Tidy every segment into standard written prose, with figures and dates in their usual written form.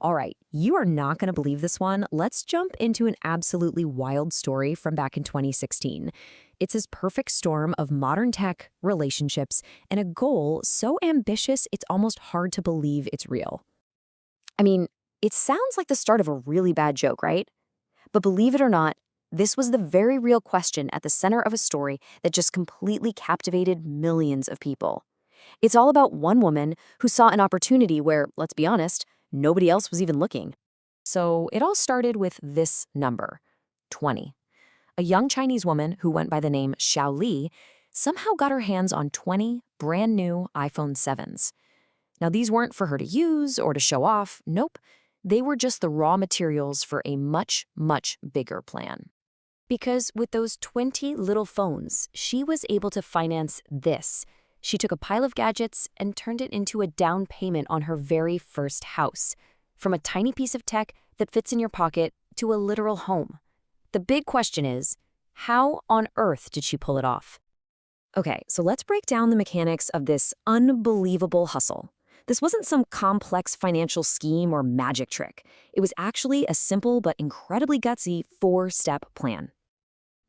All right, you are not going to believe this one. Let's jump into an absolutely wild story from back in 2016. It's his perfect storm of modern tech, relationships, and a goal so ambitious it's almost hard to believe it's real. I mean, it sounds like the start of a really bad joke, right? But believe it or not, this was the very real question at the center of a story that just completely captivated millions of people. It's all about one woman who saw an opportunity where, let's be honest, nobody else was even looking. So it all started with this number, 20. A young Chinese woman who went by the name Xiaoli somehow got her hands on 20 brand new iPhone 7s. Now, these weren't for her to use or to show off. Nope. They were just the raw materials for a much, much bigger plan. Because with those 20 little phones, she was able to finance this. She took a pile of gadgets and turned it into a down payment on her very first house. From a tiny piece of tech that fits in your pocket to a literal home. The big question is, how on earth did she pull it off? Okay, so let's break down the mechanics of this unbelievable hustle. This wasn't some complex financial scheme or magic trick. It was actually a simple but incredibly gutsy 4-step plan.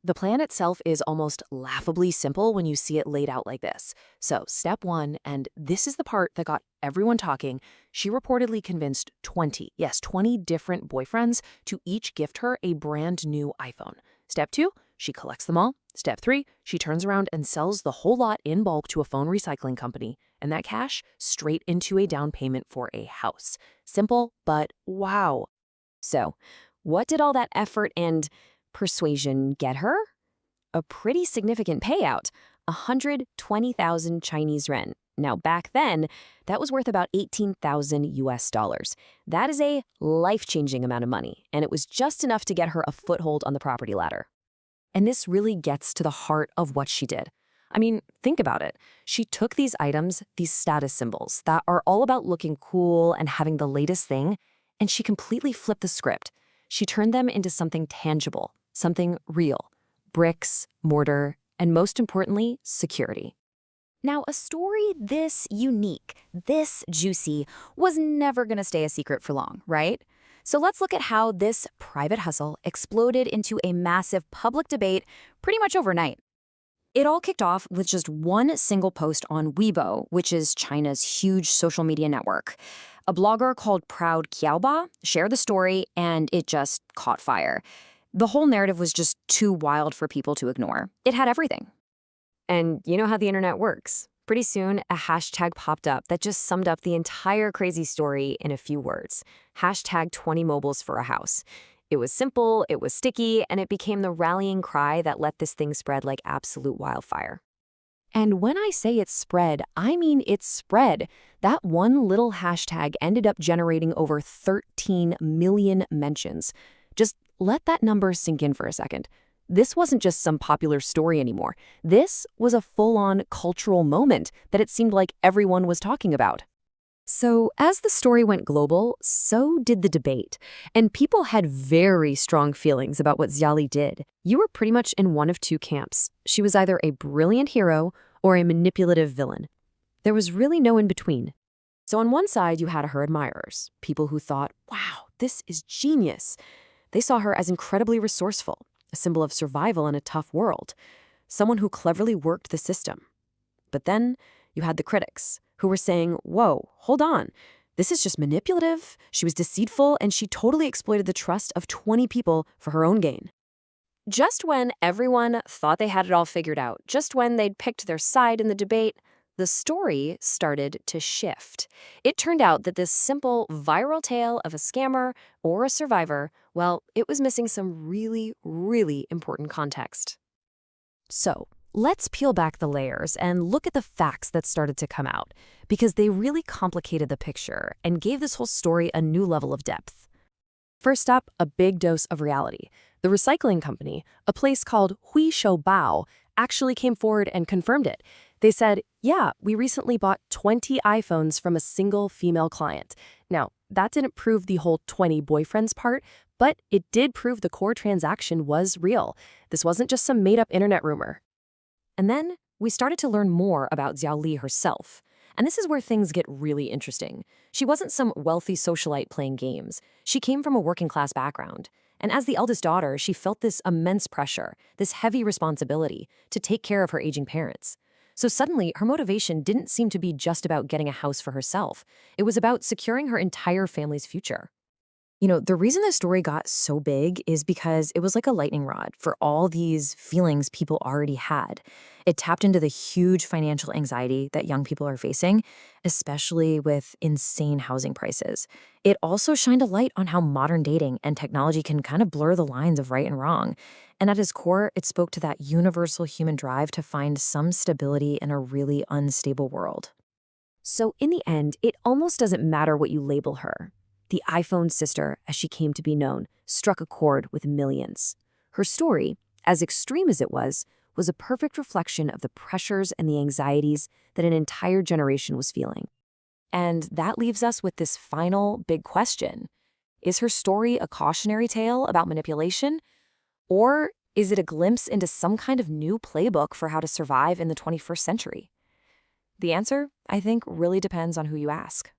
The plan itself is almost laughably simple when you see it laid out like this. So, step 1, and this is the part that got everyone talking, she reportedly convinced 20 different boyfriends to each gift her a brand new iPhone. Step 2, she collects them all. Step 3, she turns around and sells the whole lot in bulk to a phone recycling company, and that cash straight into a down payment for a house. Simple, but wow. So, what did all that effort and persuasion get her? A pretty significant payout, 120,000 Chinese yuan. Now, back then, that was worth about 18,000 US dollars. That is a life-changing amount of money, and it was just enough to get her a foothold on the property ladder. And this really gets to the heart of what she did. I mean, think about it. She took these items, these status symbols that are all about looking cool and having the latest thing, and she completely flipped the script. She turned them into something tangible, something real. Bricks, mortar, and most importantly, security. Now, a story this unique, this juicy, was never going to stay a secret for long, right? So let's look at how this private hustle exploded into a massive public debate pretty much overnight. It all kicked off with just one single post on Weibo, which is China's huge social media network. A blogger called Proud Xiaoba shared the story, and it just caught fire. The whole narrative was just too wild for people to ignore. It had everything. And you know how the internet works. Pretty soon, a hashtag popped up that just summed up the entire crazy story in a few words. Hashtag 20 mobiles for a house. It was simple, it was sticky, and it became the rallying cry that let this thing spread like absolute wildfire. And when I say it spread, I mean it spread. That one little hashtag ended up generating over 13 million mentions. Just let that number sink in for a second. This wasn't just some popular story anymore. This was a full-on cultural moment that it seemed like everyone was talking about. So as the story went global, so did the debate. And people had very strong feelings about what Xiaoli did. You were pretty much in one of two camps. She was either a brilliant hero or a manipulative villain. There was really no in between. So on one side, you had her admirers, people who thought, wow, this is genius. They saw her as incredibly resourceful, a symbol of survival in a tough world, someone who cleverly worked the system. But then you had the critics, who were saying, whoa, hold on. This is just manipulative. She was deceitful, and she totally exploited the trust of 20 people for her own gain. Just when everyone thought they had it all figured out, just when they'd picked their side in the debate, the story started to shift. It turned out that this simple viral tale of a scammer or a survivor, well, it was missing some really, really important context. So, let's peel back the layers and look at the facts that started to come out, because they really complicated the picture and gave this whole story a new level of depth. First up, a big dose of reality. The recycling company, a place called Bao, actually came forward and confirmed it. They said, yeah, we recently bought 20 iPhones from a single female client. Now, that didn't prove the whole 20 boyfriends part, but it did prove the core transaction was real. This wasn't just some made-up internet rumor. And then we started to learn more about Xiaoli herself. And this is where things get really interesting. She wasn't some wealthy socialite playing games. She came from a working-class background. And as the eldest daughter, she felt this immense pressure, this heavy responsibility to take care of her aging parents. So suddenly, her motivation didn't seem to be just about getting a house for herself. It was about securing her entire family's future. The reason this story got so big is because it was like a lightning rod for all these feelings people already had. It tapped into the huge financial anxiety that young people are facing, especially with insane housing prices. It also shined a light on how modern dating and technology can kind of blur the lines of right and wrong. And at its core, it spoke to that universal human drive to find some stability in a really unstable world. So in the end, it almost doesn't matter what you label her. The iPhone sister, as she came to be known, struck a chord with millions. Her story, as extreme as it was a perfect reflection of the pressures and the anxieties that an entire generation was feeling. And that leaves us with this final big question. Is her story a cautionary tale about manipulation? Or is it a glimpse into some kind of new playbook for how to survive in the 21st century? The answer, I think, really depends on who you ask.